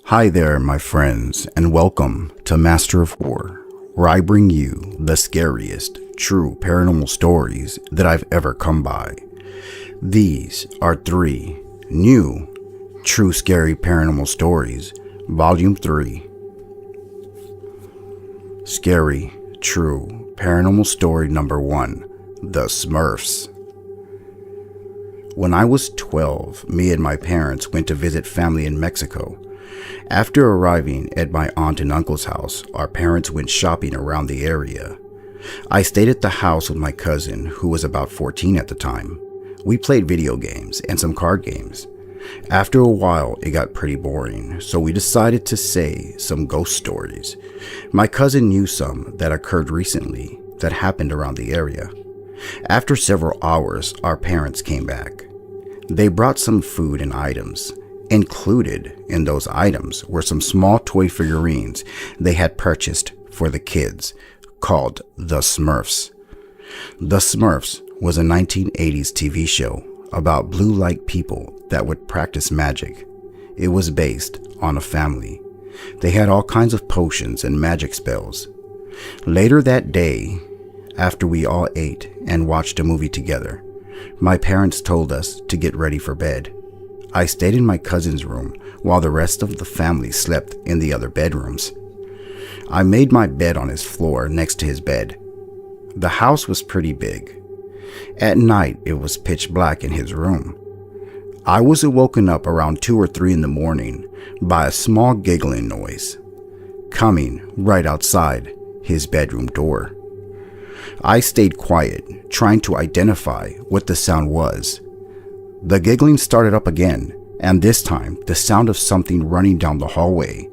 Hi there, my friends, and welcome to Master of Horror, where I bring you the scariest, true paranormal stories that I've ever come by. These are 3 new, true scary paranormal stories, Volume 3. Scary, true paranormal story number 1, The Smurfs. When I was 12, me and my parents went to visit family in Mexico. After arriving at my aunt and uncle's house, our parents went shopping around the area. I stayed at the house with my cousin, who was about 14 at the time. We played video games and some card games. After a while, it got pretty boring, so we decided to say some ghost stories. My cousin knew some that occurred recently that happened around the area. After several hours, our parents came back. They brought some food and items. Included in those items were some small toy figurines they had purchased for the kids, called the Smurfs. The Smurfs was a 1980s TV show about blue-like people that would practice magic. It was based on a family. They had all kinds of potions and magic spells. Later that day, after we all ate and watched a movie together, my parents told us to get ready for bed. I stayed in my cousin's room while the rest of the family slept in the other bedrooms. I made my bed on his floor next to his bed. The house was pretty big. At night, it was pitch black in his room. I was woken up around 2 or 3 in the morning by a small giggling noise coming right outside his bedroom door. I stayed quiet, trying to identify what the sound was. The giggling started up again, and this time the sound of something running down the hallway.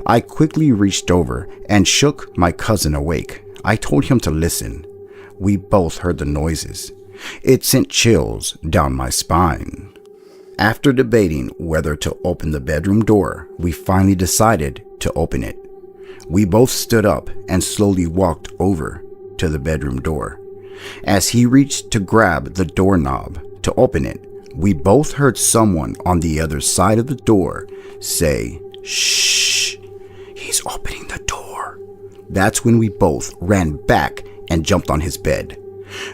I quickly reached over and shook my cousin awake. I told him to listen. We both heard the noises. It sent chills down my spine. After debating whether to open the bedroom door, we finally decided to open it. We both stood up and slowly walked over to the bedroom door. As he reached to grab the doorknob to open it, we both heard someone on the other side of the door say, "Shh, he's opening the door." That's when we both ran back and jumped on his bed.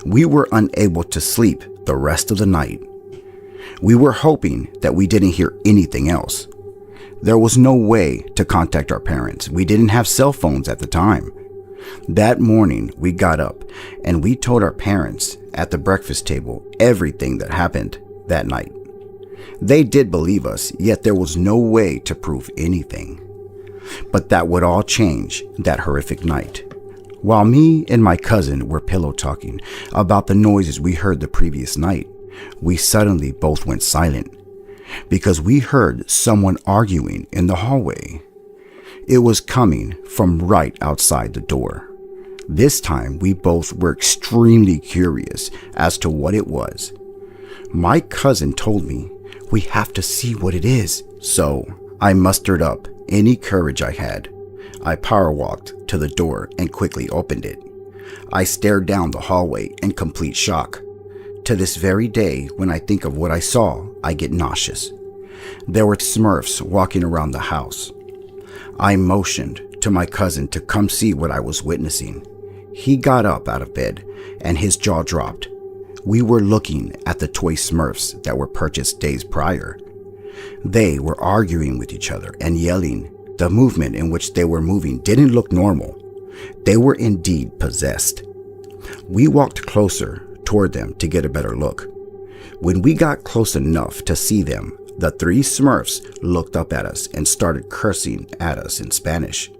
We were unable to sleep the rest of the night. We were hoping that we didn't hear anything else. There was no way to contact our parents. We didn't have cell phones at the time. That morning, we got up and we told our parents at the breakfast table everything that happened that night. They did believe us, yet there was no way to prove anything. But that would all change that horrific night. While me and my cousin were pillow talking about the noises we heard the previous night, we suddenly both went silent because we heard someone arguing in the hallway. It was coming from right outside the door. This time, we both were extremely curious as to what it was. My cousin told me, "We have to see what it is." So I mustered up any courage I had. I power walked to the door and quickly opened it. I stared down the hallway in complete shock. To this very day, when I think of what I saw, I get nauseous. There were Smurfs walking around the house. I motioned to my cousin to come see what I was witnessing. He got up out of bed and his jaw dropped. We were looking at the toy Smurfs that were purchased days prior. They were arguing with each other and yelling. The movement in which they were moving didn't look normal. They were indeed possessed. We walked closer toward them to get a better look. When we got close enough to see them, the 3 Smurfs looked up at us and started cursing at us in Spanish.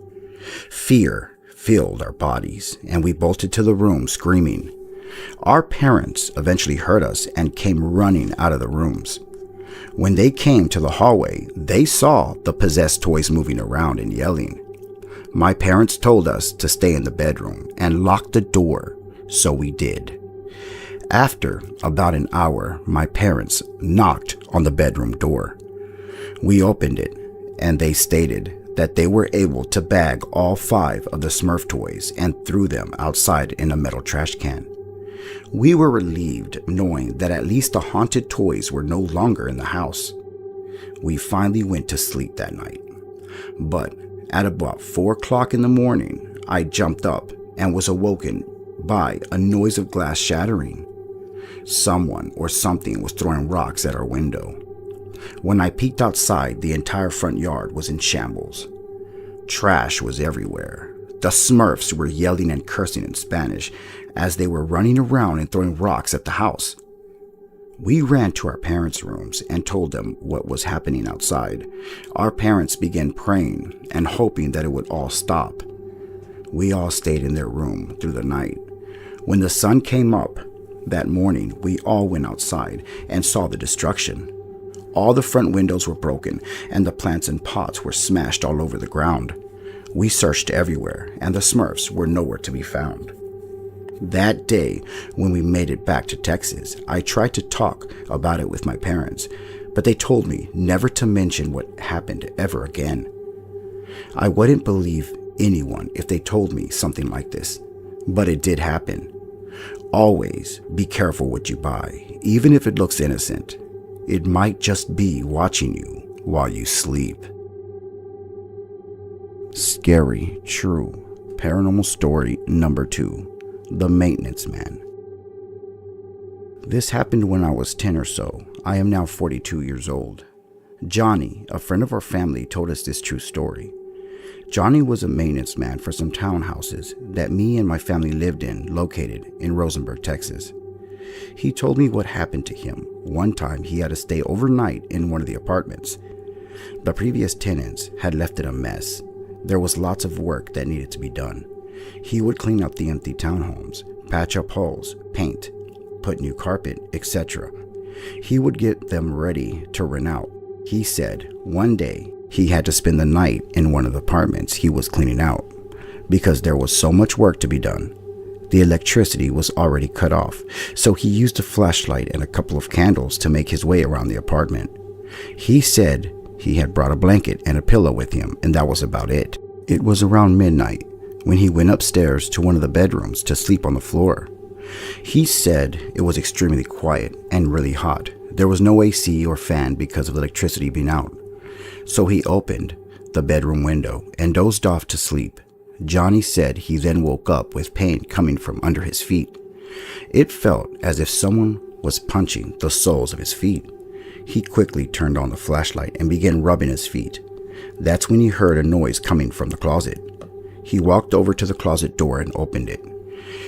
Fear filled our bodies, and we bolted to the room screaming. Our parents eventually heard us and came running out of the rooms. When they came to the hallway, they saw the possessed toys moving around and yelling. My parents told us to stay in the bedroom and lock the door, so we did. After about an hour, my parents knocked on the bedroom door. We opened it, and they stated that they were able to bag all 5 of the Smurf toys and threw them outside in a metal trash can. We were relieved knowing that at least the haunted toys were no longer in the house. We finally went to sleep that night. But at about 4 o'clock in the morning, I jumped up and was awoken by a noise of glass shattering. Someone or something was throwing rocks at our window. When I peeked outside, the entire front yard was in shambles. Trash was everywhere. The Smurfs were yelling and cursing in Spanish as they were running around and throwing rocks at the house. We ran to our parents' rooms and told them what was happening outside. Our parents began praying and hoping that it would all stop. We all stayed in their room through the night. When the sun came up that morning, we all went outside and saw the destruction. All the front windows were broken and the plants and pots were smashed all over the ground. We searched everywhere and the Smurfs were nowhere to be found. That day, when we made it back to Texas, I tried to talk about it with my parents, but they told me never to mention what happened ever again. I wouldn't believe anyone if they told me something like this, but it did happen. Always be careful what you buy, even if it looks innocent. It might just be watching you while you sleep. Scary, true, paranormal story number 2. The Maintenance Man. This happened when I was 10 or so. I am now 42 years old. Johnny, a friend of our family, told us this true story. Johnny was a maintenance man for some townhouses that me and my family lived in, located in Rosenberg, Texas. He told me what happened to him. One time he had to stay overnight in one of the apartments. The previous tenants had left it a mess. There was lots of work that needed to be done. He would clean up the empty townhomes, patch up holes, paint, put new carpet, etc. He would get them ready to rent out. He said one day he had to spend the night in one of the apartments he was cleaning out because there was so much work to be done. The electricity was already cut off, so he used a flashlight and a couple of candles to make his way around the apartment. He said he had brought a blanket and a pillow with him, and that was about it. It was around midnight when he went upstairs to one of the bedrooms to sleep on the floor. He said it was extremely quiet and really hot. There was no AC or fan because of the electricity being out. So he opened the bedroom window and dozed off to sleep. Johnny said he then woke up with pain coming from under his feet. It felt as if someone was punching the soles of his feet. He quickly turned on the flashlight and began rubbing his feet. That's when he heard a noise coming from the closet. He walked over to the closet door and opened it.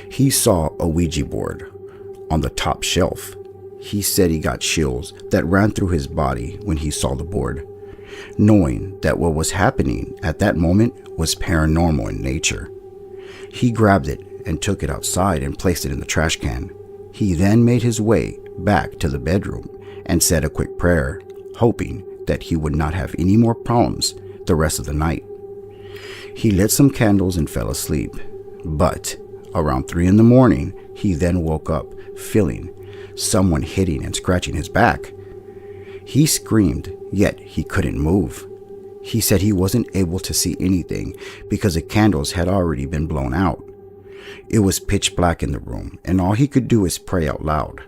He saw a Ouija board on the top shelf. He said he got chills that ran through his body when he saw the board, knowing that what was happening at that moment was paranormal in nature. He grabbed it and took it outside and placed it in the trash can. He then made his way back to the bedroom and said a quick prayer, hoping that he would not have any more problems the rest of the night. He lit some candles and fell asleep, but around 3 in the morning, he then woke up feeling someone hitting and scratching his back. He screamed, yet he couldn't move. He said he wasn't able to see anything because the candles had already been blown out. It was pitch black in the room, and all he could do is pray out loud.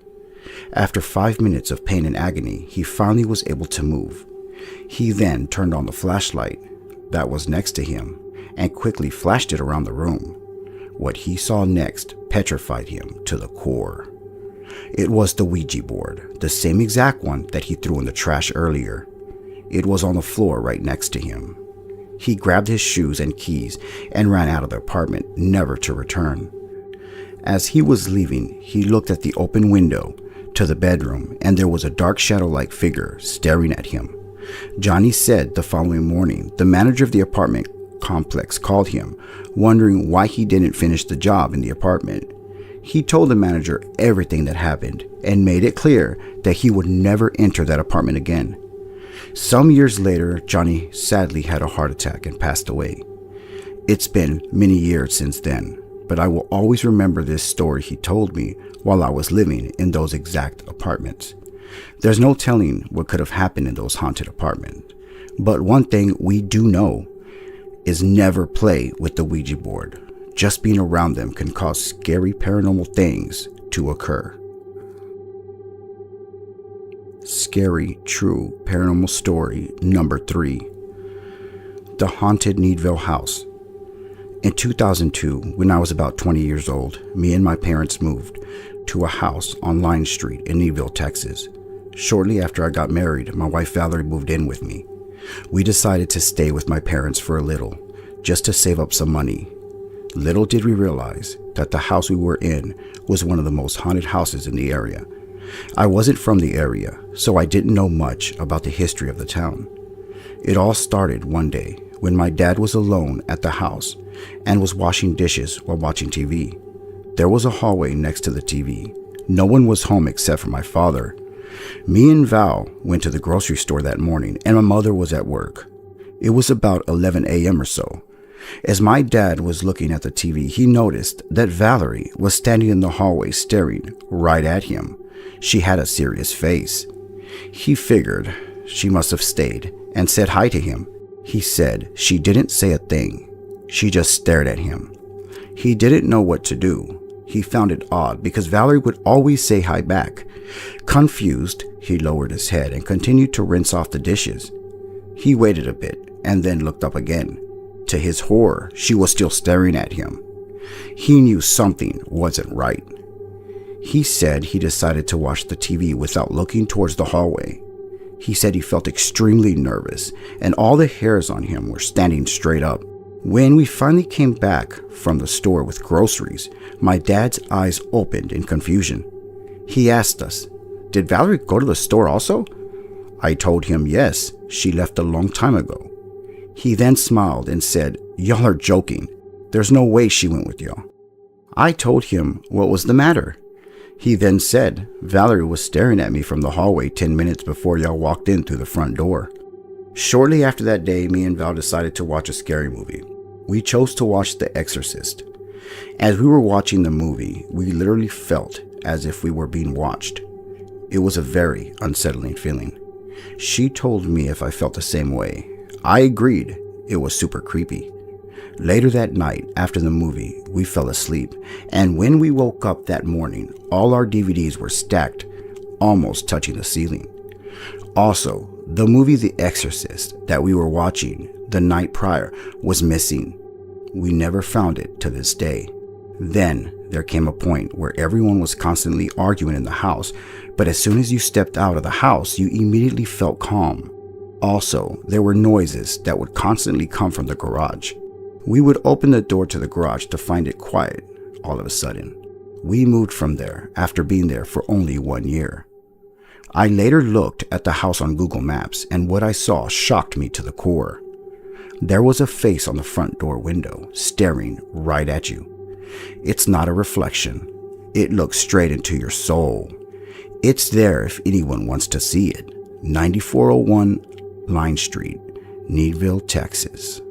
After 5 minutes of pain and agony, he finally was able to move. He then turned on the flashlight that was next to him and quickly flashed it around the room. What he saw next petrified him to the core. It was the Ouija board, the same exact one that he threw in the trash earlier. It was on the floor right next to him. He grabbed his shoes and keys and ran out of the apartment, never to return. As he was leaving, he looked at the open window to the bedroom, and there was a dark shadow-like figure staring at him. Johnny said the following morning, the manager of the apartment complex called him, wondering why he didn't finish the job in the apartment. He told the manager everything that happened and made it clear that he would never enter that apartment again. Some years later, Johnny sadly had a heart attack and passed away. It's been many years since then, but I will always remember this story he told me while I was living in those exact apartments. There's no telling what could have happened in those haunted apartments, but one thing we do know is never play with the Ouija board. Just being around them can cause scary paranormal things to occur. Scary, True Paranormal Story number 3. The Haunted Needville House. In 2002, when I was about 20 years old, me and my parents moved to a house on Line Street in Needville, Texas. Shortly after I got married, my wife Valerie moved in with me. We decided to stay with my parents for a little, just to save up some money. Little did we realize that the house we were in was one of the most haunted houses in the area. I wasn't from the area, so I didn't know much about the history of the town. It all started one day when my dad was alone at the house and was washing dishes while watching TV. There was a hallway next to the TV. No one was home except for my father. Me and Val went to the grocery store that morning, and my mother was at work. It was about 11 a.m. or so. As my dad was looking at the TV, he noticed that Valerie was standing in the hallway staring right at him. She had a serious face. He figured she must have stayed and said hi to him. He said she didn't say a thing. She just stared at him. He didn't know what to do. He found it odd because Valerie would always say hi back. Confused, he lowered his head and continued to rinse off the dishes. He waited a bit and then looked up again. To his horror, she was still staring at him. He knew something wasn't right. He said he decided to watch the TV without looking towards the hallway. He said he felt extremely nervous and all the hairs on him were standing straight up. When we finally came back from the store with groceries, my dad's eyes opened in confusion. He asked us, "Did Valerie go to the store also?" I told him yes, she left a long time ago. He then smiled and said, "Y'all are joking. There's no way she went with y'all." I told him what was the matter. He then said, "Valerie was staring at me from the hallway 10 minutes before y'all walked in through the front door." Shortly after that day, me and Val decided to watch a scary movie. We chose to watch The Exorcist. As we were watching the movie, we literally felt as if we were being watched. It was a very unsettling feeling. She told me if I felt the same way. I agreed. It was super creepy. Later that night, after the movie, we fell asleep, and when we woke up that morning, all our DVDs were stacked, almost touching the ceiling. Also, the movie The Exorcist that we were watching the night prior was missing. We never found it to this day. Then there came a point where everyone was constantly arguing in the house, but as soon as you stepped out of the house, you immediately felt calm. Also, there were noises that would constantly come from the garage. We would open the door to the garage to find it quiet all of a sudden. We moved from there after being there for only 1 year. I later looked at the house on Google Maps, and what I saw shocked me to the core. There was a face on the front door window staring right at you. It's not a reflection. It looks straight into your soul. It's there if anyone wants to see it. 9401 Line Street, Needville, Texas.